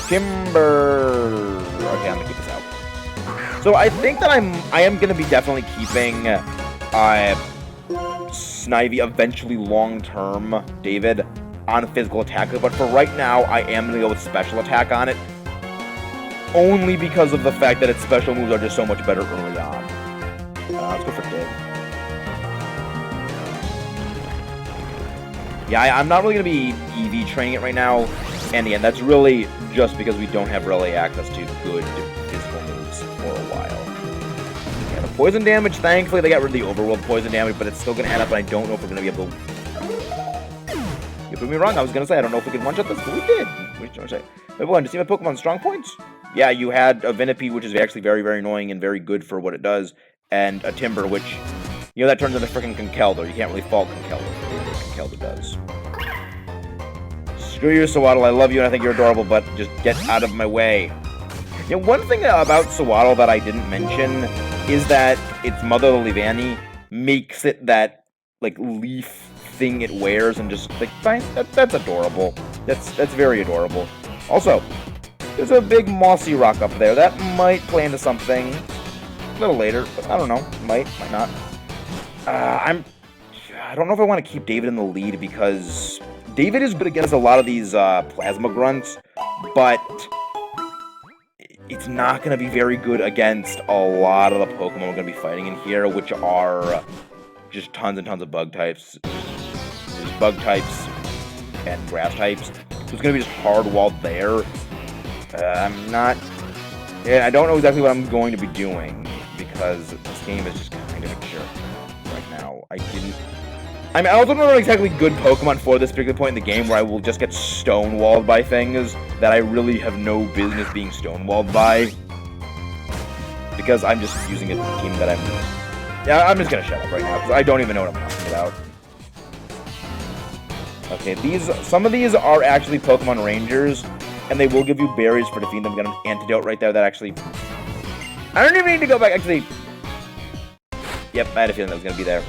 Timber. Okay, I'm gonna keep this out. So I think that I am gonna be definitely keeping Snivy eventually long-term David on physical attack, but for right now I am gonna go with special attack on it. Only because of the fact that its special moves are just so much better early on. Let's go for Dig. Yeah, I'm not really going to be EV training it right now. And again, that's really just because we don't have really access to good physical moves for a while. Yeah, the poison damage, thankfully they got rid of the overworld poison damage, but it's still going to add up, and I don't know if we're going to be able to... You proved me wrong, I was going to say, I don't know if we could one-shot this, but we did. What are you trying to say? Wait, one, to see my Pokemon strong points? Yeah, you had a Venipede, which is actually very, very annoying and very good for what it does, and a Timber, which, you know, that turns into freaking Conkeldurr. You can't really fault Conkeldurr does. Screw you, Sewaddle. I love you and I think you're adorable, but just get out of my way. You know, one thing about Sewaddle that I didn't mention is that its mother, Leavanny, makes it that, like, leaf thing it wears, and just, like, fine, that's adorable. That's very adorable. Also, there's a big mossy rock up there. That might play into something a little later, but I don't know. Might not. I don't know if I want to keep David in the lead, because David is good against a lot of these plasma grunts, but it's not going to be very good against a lot of the Pokemon we're going to be fighting in here, which are just tons and tons of bug types. Just bug types and grass types. So it's going to be just hard-walled there. I don't know exactly what I'm going to be doing, because this game is just kind of a jerk right now. I also don't know exactly good Pokemon for this particular point in the game where I will just get stonewalled by things that I really have no business being stonewalled by. Because I'm just using a team that I'm just gonna shut up right now, because I don't even know what I'm talking about. Okay, some of these are actually Pokemon Rangers, and they will give you berries for defeating them. Got an antidote right there that actually... I don't even need to go back, actually... Yep, I had a feeling that was going to be there.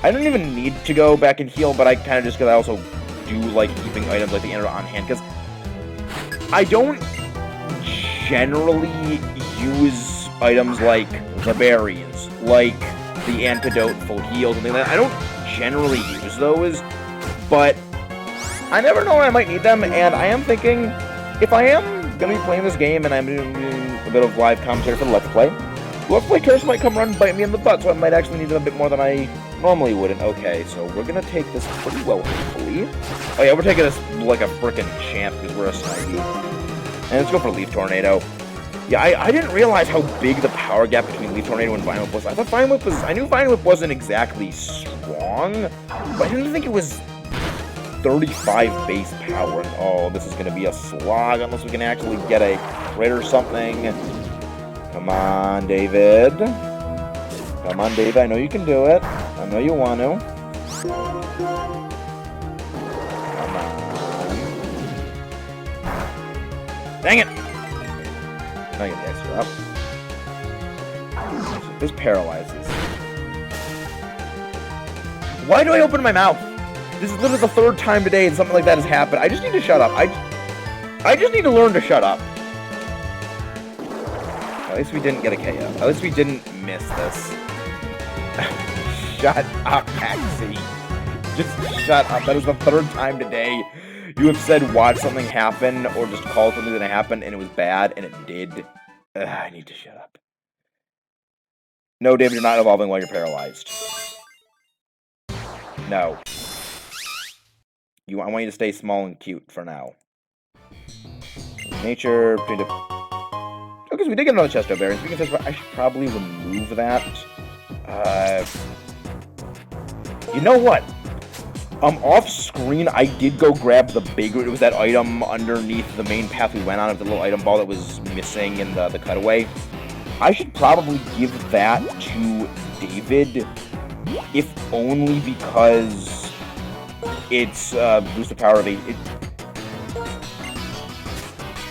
I don't even need to go back and heal, but I kind of just, because I also do like keeping items like the antidote on hand, because I don't generally use items like the berries, like the antidote, full heal, something like that. I don't generally use those, but I never know when I might need them, and I am thinking, if I am going to be playing this game and I'm doing a bit of live commentary for the Let's Play, Let's Play Curse might come run and bite me in the butt, so I might actually need them a bit more than I normally wouldn't. Okay, so we're going to take this pretty well, hopefully. Oh yeah, we're taking this like a frickin' champ, because we're a Snivy. And let's go for Leaf Tornado. Yeah, I didn't realize how big the power gap between Leaf Tornado and Vine Whip was. I knew Vine Whip wasn't exactly strong, but I didn't think it was 35 base power. Oh, this is going to be a slog unless we can actually get a crit or something. Come on, David. Come on, David. I know you can do it. I know you want to. Come on. Dang it! Now I get the extra up. This paralyzes. Why do I open my mouth? This is literally the third time today and something like that has happened. I just need to shut up. I just need to learn to shut up. At least we didn't get a KO. At least we didn't miss this. Shut up, Maxie. Just shut up. That is the third time today you have said watch something happen or just call something that happened and it was bad, and it did. I need to shut up. No, David, you're not evolving while you're paralyzed. No. I want you to stay small and cute for now. Nature... Because we did get another chest of berries. Speaking of chest, I should probably remove that. You know what? Off screen, I did go grab the big... It was that item underneath the main path we went on, of the little item ball that was missing in the cutaway. I should probably give that to David, if only because it's boost the power of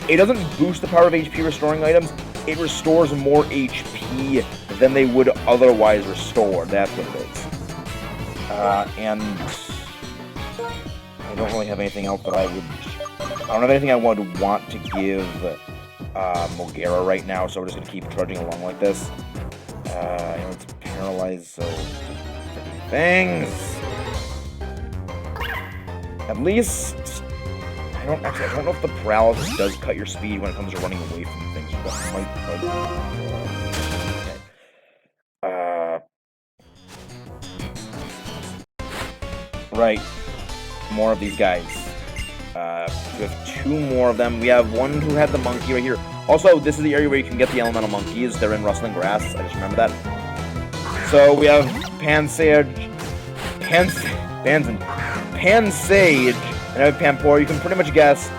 it doesn't boost the power of HP restoring items, it restores more HP than they would otherwise restore. That's what it is. And I don't really have anything else that I would I don't have anything I would want to give Mogera right now, so we're just going to keep trudging along like this. I know it's paralyzed, so... things! At least... I don't know if the paralysis does cut your speed when it comes to running away from things, but it might... Right. More of these guys. We have 2 more of them. We have one who had the monkey right here. Also, this is the area where you can get the elemental monkeys. They're in Rustling Grass. I just remember that. So, we have Pansage, and I have Pampor. You can pretty much guess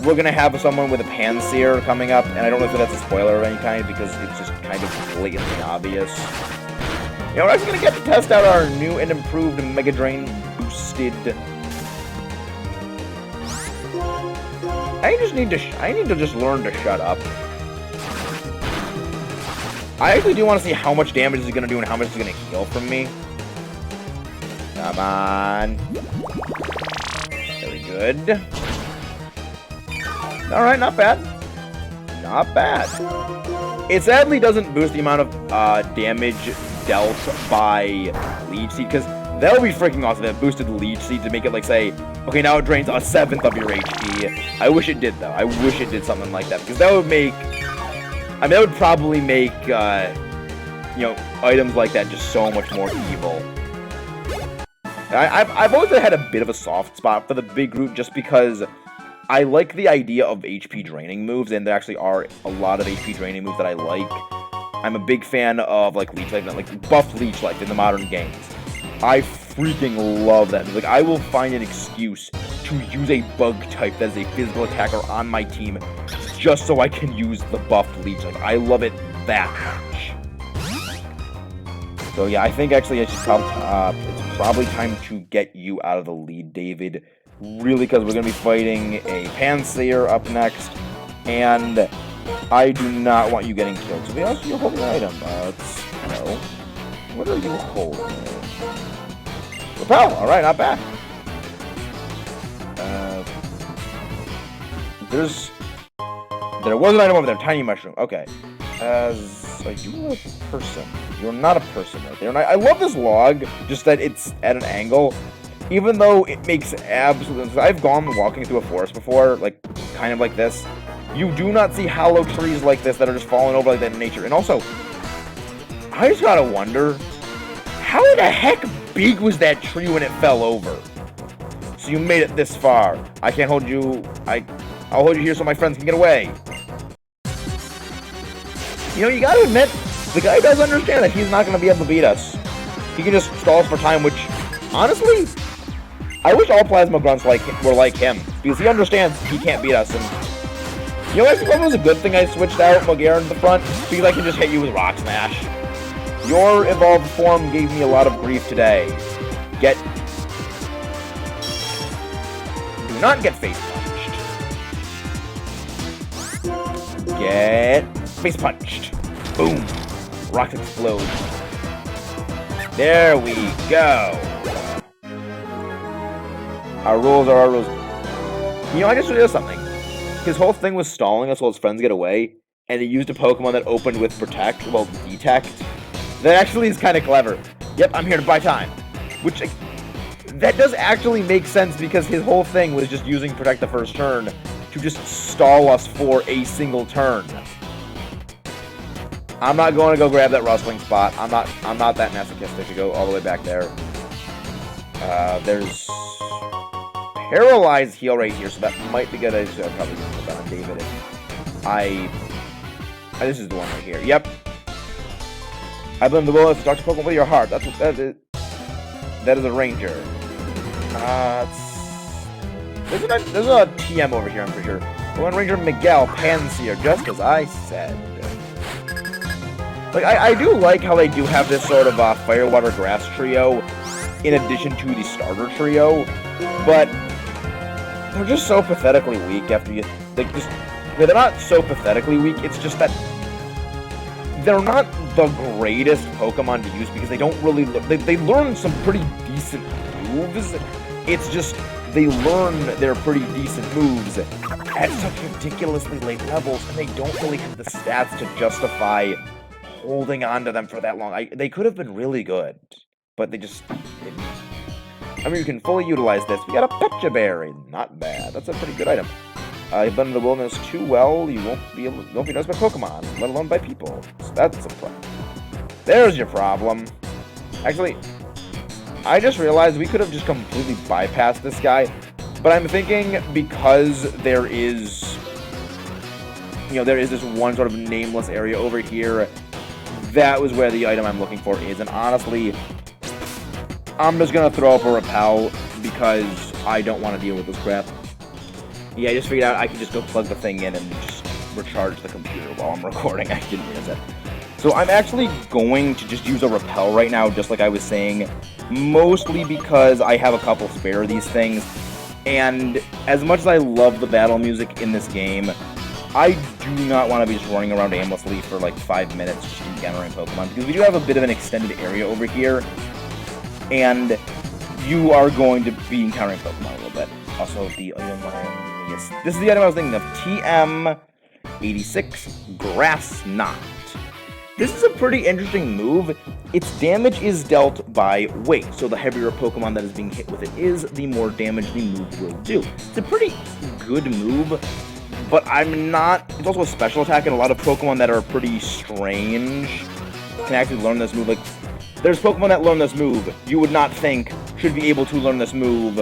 we're going to have someone with a Pansear coming up, and I don't know if that's a spoiler of any kind, because it's just kind of blatantly obvious. You know, we're actually going to get to test out our new and improved Mega Drain boosted... I need to just learn to shut up. I actually do want to see how much damage this is going to do and how much it's going to heal from me. Come on. Very good. Alright, not bad. Not bad. It sadly doesn't boost the amount of damage dealt by Leech Seed, because that would be freaking awesome if it boosted Leech Seed to make it, like, say, okay, now it drains 1/7 of your HP. I wish it did, though. I wish it did something like that, because that would make... I mean, that would probably make, you know, items like that just so much more evil. I've always had a bit of a soft spot for the big root, just because I like the idea of HP draining moves, and there actually are a lot of HP draining moves that I like. I'm a big fan of, like, Leech Life, like, buff Leech Life in the modern games. I freaking love that. Like, I will find an excuse to use a bug type that is a physical attacker on my team just so I can use the buffed Leech Life. I love it that much. So yeah, I think actually it's probably time to get you out of the lead, David. Really, because we're going to be fighting a Pansear up next, and I do not want you getting killed. So we also you're holding an item. No. What are you holding? Repel! Alright, not bad. There was an item over there, Tiny Mushroom. Okay. Are you a person? You're not a person right there. And I love this log, just that it's at an angle. Even though it makes absolute sense. I've gone walking through a forest before, like, kind of like this. You do not see hollow trees like this that are just falling over like that in nature. And also, I just gotta wonder, how the heck big was that tree when it fell over? So you made it this far. I can't hold you. I'll hold you here so my friends can get away. You know, you gotta admit, the guy does understand that he's not gonna be able to beat us. He can just stall us for time, which, honestly, I wish all Plasma Grunts were like him, because he understands he can't beat us. And you know, I think it was a good thing I switched out Mogera in the front, because I can just hit you with Rock Smash. Your evolved form gave me a lot of grief today. Do not get face punched. Get face punched. Boom. Rocks explode. There we go. Our rules are our rules. You know, I just realized something. His whole thing was stalling us while his friends get away, and he used a Pokemon that opened with Protect, well, Detect. That actually is kind of clever. Yep, I'm here to buy time. Which, that does actually make sense, because his whole thing was just using Protect the first turn to just stall us for a single turn. I'm not going to go grab that rustling spot. I'm not that masochistic to go all the way back there. There's Paralyzed Heal right here, so that might be good. I should probably just put that on David. This is the one right here. Yep. I blame the willingness to talk to Pokemon with your heart. That's what that is. That is a Ranger. There's a TM over here, I'm pretty sure. One Ranger Miguel Pansear, just as I said. Like, I do like how they do have this sort of Fire, Water, Grass trio in addition to the starter trio, but they're just so pathetically weak after you... Like, just... They're not so pathetically weak, it's just that they're not the greatest Pokemon to use because they don't really... They learn some pretty decent moves. It's just they learn their pretty decent moves at such ridiculously late levels, and they don't really have the stats to justify holding on to them for that long. They could have been really good, but they just didn't. I mean, you can fully utilize this. We got a Pecha Berry. Not bad. That's a pretty good item. You've been in the wilderness too well, you won't be noticed by Pokemon, let alone by people. So that's a problem. There's your problem. Actually, I just realized we could have just completely bypassed this guy, but I'm thinking because there is this one sort of nameless area over here, that was where the item I'm looking for is, and honestly, I'm just gonna throw up a Repel because I don't want to deal with this crap. Yeah, I just figured out I could just go plug the thing in and just recharge the computer while I'm recording. I didn't realize that. So I'm actually going to just use a Repel right now, just like I was saying, mostly because I have a couple spare of these things, and as much as I love the battle music in this game, I do not want to be just running around aimlessly for like 5 minutes just encountering Pokemon, because we do have a bit of an extended area over here, and you are going to be encountering Pokemon a little bit. Also, the item yes, this is the item I was thinking of, TM86 Grass Knot. This is a pretty interesting move. Its damage is dealt by weight, so the heavier a Pokemon that is being hit with it is, the more damage the move will do. It's a pretty good move, but it's also a special attack, and a lot of Pokemon that are pretty strange can actually learn this move. Like, there's Pokemon that learn this move you would not think should be able to learn this move,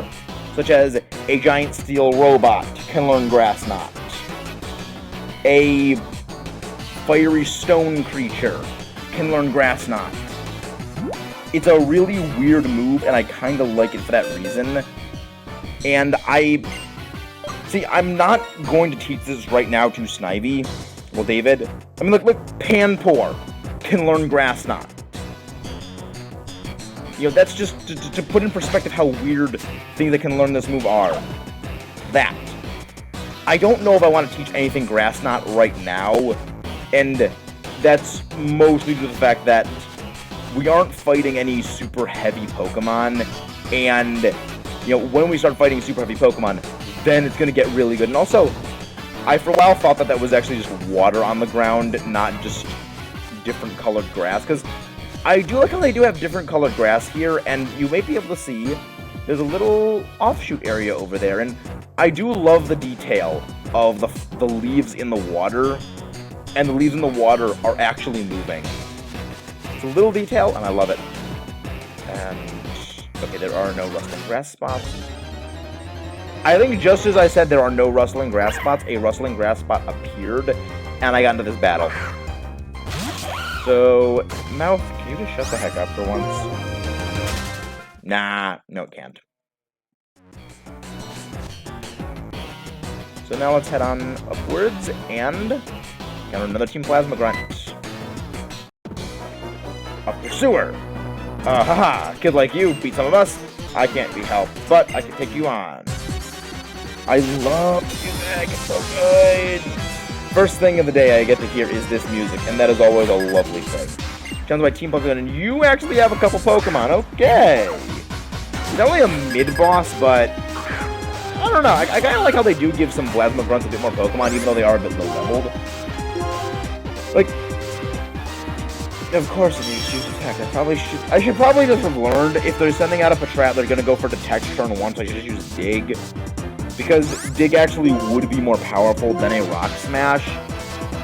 such as a giant steel robot can learn Grass Knot. A fiery stone creature can learn Grass Knot. It's a really weird move, and I kind of like it for that reason. And I'm not going to teach this right now to Snivy. Well, David. I mean, look, Panpour can learn Grass Knot. You know, that's just to put in perspective how weird things that can learn this move are. That. I don't know if I want to teach anything Grass Knot right now, and that's mostly due to the fact that we aren't fighting any super heavy Pokemon, and, you know, when we start fighting super heavy Pokemon, then it's going to get really good. And also, I for a while thought that was actually just water on the ground, not just different colored grass, because I do like how they do have different colored grass here, and you may be able to see there's a little offshoot area over there, and I do love the detail of the leaves in the water, and the leaves in the water are actually moving. It's a little detail, and I love it. And, okay, there are no rustling grass spots. I think just as I said there are no rustling grass spots, a rustling grass spot appeared, and I got into this battle. So, Mouth, can you just shut the heck up for once? Nah, no it can't. So now let's head on upwards and get another Team Plasma Grunt. A Pursuer! Haha, a kid like you beat some of us. I can't be helped, but I can take you on. I love music, it's so good! First thing of the day I get to hear is this music, and that is always a lovely thing. Challenged by Team Pokemon, and you actually have a couple Pokemon, okay! He's only a mid-boss, but I don't know, I kind of like how they do give some Plasma Grunts a bit more Pokemon, even though they are a bit low-leveled. Like, of course it needs to use Detect. I should probably just have learned, if they're sending out a Patrat, they're gonna go for Detect turn 1, so I should just use Dig. Because Dig actually would be more powerful than a Rock Smash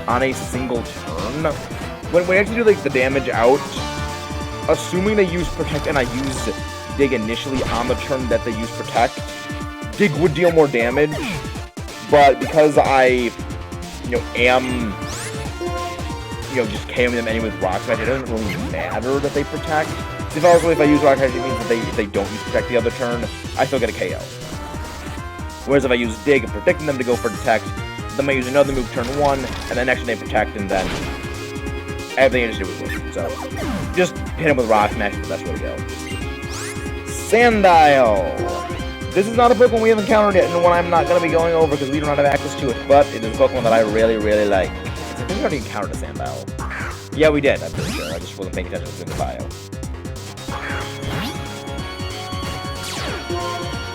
on a single turn. When we actually do like the damage out, assuming they use Protect and I use Dig initially on the turn that they use Protect, Dig would deal more damage, but because I, am, just KOing them anyway with Rock Smash, it doesn't really matter that they Protect. If I use Rock Smash, it means that if they don't use Protect the other turn, I still get a KO. Whereas if I use Dig and predicting them to go for Detect, then I use another move turn 1, and then next turn they Protect, and then everything I just do is win. So, just hit him with Rock Smash is the best way to go. Sandile! This is not a Pokemon we have encountered yet, and one I'm not going to be going over because we do not have access to it, but it is a Pokemon that I really, really like. I think we already encountered a Sandile. Yeah, we did, I'm pretty sure. I just wasn't paying attention to the bio.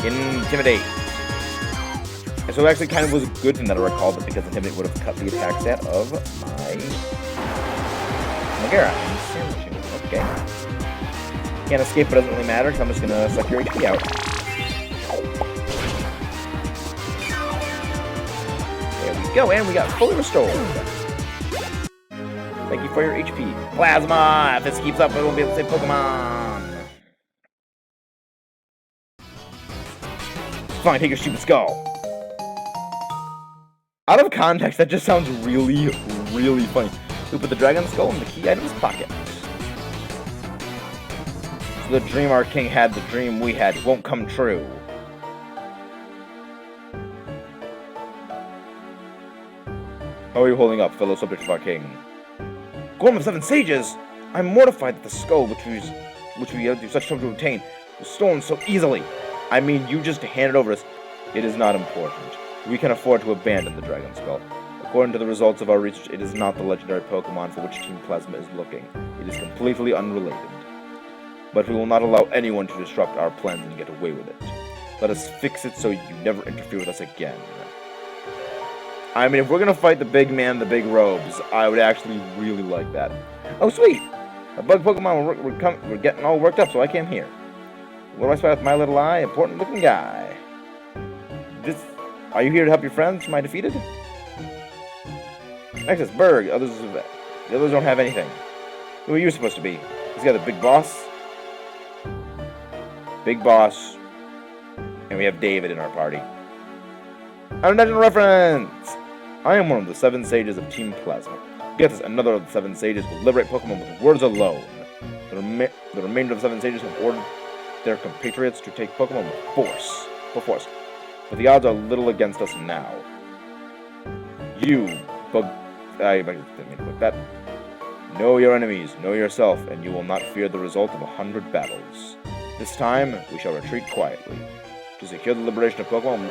Intimidate. And so it actually kind of was a good thing that I recalled it, because Intimidate would have cut the attack stat of my Megara. Okay. Can't escape, but it doesn't really matter, because I'm just going to suck your HP out. There we go, and we got fully restored. Thank you for your HP. Plasma! If this keeps up, we won't be able to save Pokemon. Fine, take your stupid skull. Out of context, that just sounds really, really funny. We put the dragon skull in the key item's pocket. So the dream our king had, the dream we had, won't come true. How are you holding up, fellow subject of our king? Gorm of Seven Sages! I'm mortified that the skull, which we had through such trouble to obtain, was stolen so easily. I mean, you just handed over to us. It is not important. We can afford to abandon the Dragon Skull. According to the results of our research, it is not the legendary Pokemon for which Team Plasma is looking. It is completely unrelated. But we will not allow anyone to disrupt our plans and get away with it. Let us fix it so you never interfere with us again. I mean, if we're gonna fight the big man, the big robes, I would actually really like that. Oh, sweet! A bug Pokemon we're getting all worked up, so I came here. What do I spy with my little eye? Important looking guy. Are you here to help your friends whom I defeated? Nexus, Berg, the others don't have anything. Who are you supposed to be? This guy the big boss? Big boss. And we have David in our party. Unintentional reference! I am one of the 7 sages of Team Plasma. Get this, another of the 7 sages will liberate Pokemon with words alone. The remainder of the 7 sages have ordered their compatriots to take Pokemon with force. But the odds are little against us now. You, I didn't mean to put that. Know your enemies, know yourself, and you will not fear the result of 100 battles. This time, we shall retreat quietly. To secure the liberation of Pokemon,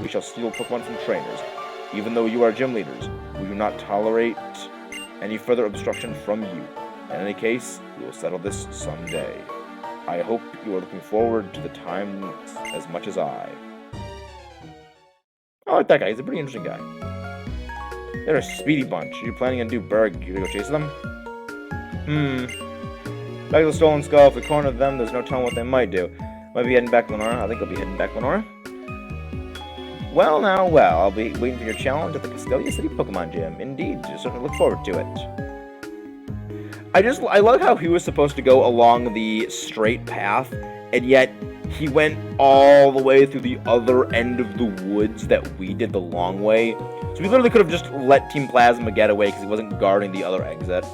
we shall steal Pokemon from trainers. Even though you are gym leaders, we do not tolerate any further obstruction from you. In any case, we will settle this someday. I hope you are looking forward to the time as much as I. I like that guy. He's a pretty interesting guy. They're a speedy bunch. Are you planning on do Berg? You gonna go chase them? Back to the Stolen Skull. If we corner them, there's no telling what they might do. Might be heading back to Lenora. I think I'll be heading back to Lenora. Well, I'll be waiting for your challenge at the Castelia City Pokemon Gym. Indeed, just certainly look forward to it. I love how he was supposed to go along the straight path, and yet he went all the way through the other end of the woods that we did the long way. So we literally could have just let Team Plasma get away because he wasn't guarding the other exit.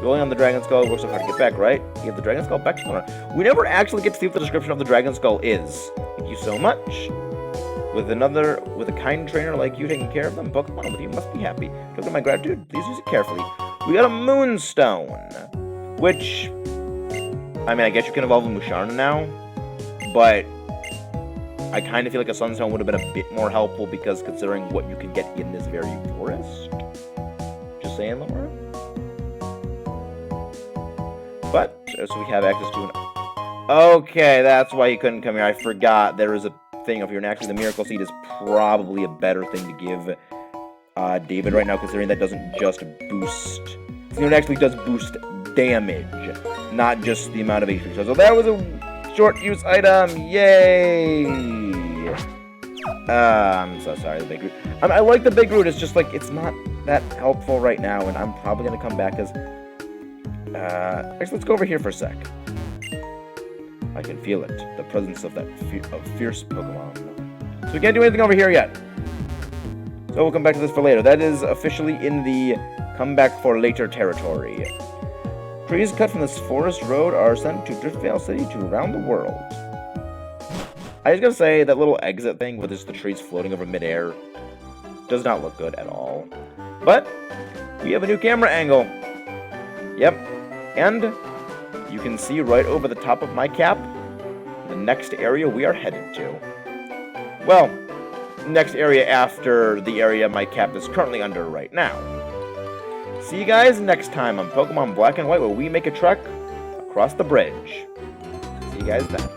Rolling on the Dragon Skull works so hard to get back, right? Give the Dragon Skull back to Lenora. We never actually get to see what the description of the Dragon Skull is. Thank you so much. With a kind trainer like you taking care of them, Pokemon with you must be happy. Token of my gratitude, please use it carefully. We got a Moonstone, which, I mean, I guess you can evolve a Musharna now, but I kind of feel like a Sunstone would have been a bit more helpful because considering what you can get in this very forest. Just saying, Laura. But, so we have access to an... Okay, that's why you couldn't come here. I forgot there is a thing over here, and actually the Miracle Seed is probably a better thing to give David right now, considering that doesn't just boost... It actually does boost damage, not just the amount of HP. So that was a short use item, yay! I'm so sorry, the Big Root. I like the Big Root, it's just like, it's not that helpful right now, and I'm probably going to come back as... actually, let's go over here for a sec. I can feel it, the presence of that fierce Pokemon. So we can't do anything over here yet. So we'll come back to this for later. That is officially in the come back for later territory. Trees cut from this forest road are sent to Driftvale City to around the world. I was gonna say, that little exit thing with just the trees floating over midair does not look good at all. But we have a new camera angle. Yep. And you can see right over the top of my cap the next area we are headed to. Well, next area after the area my cap is currently under right now. See you guys next time on Pokemon Black and White, where we make a trek across the bridge. See you guys then.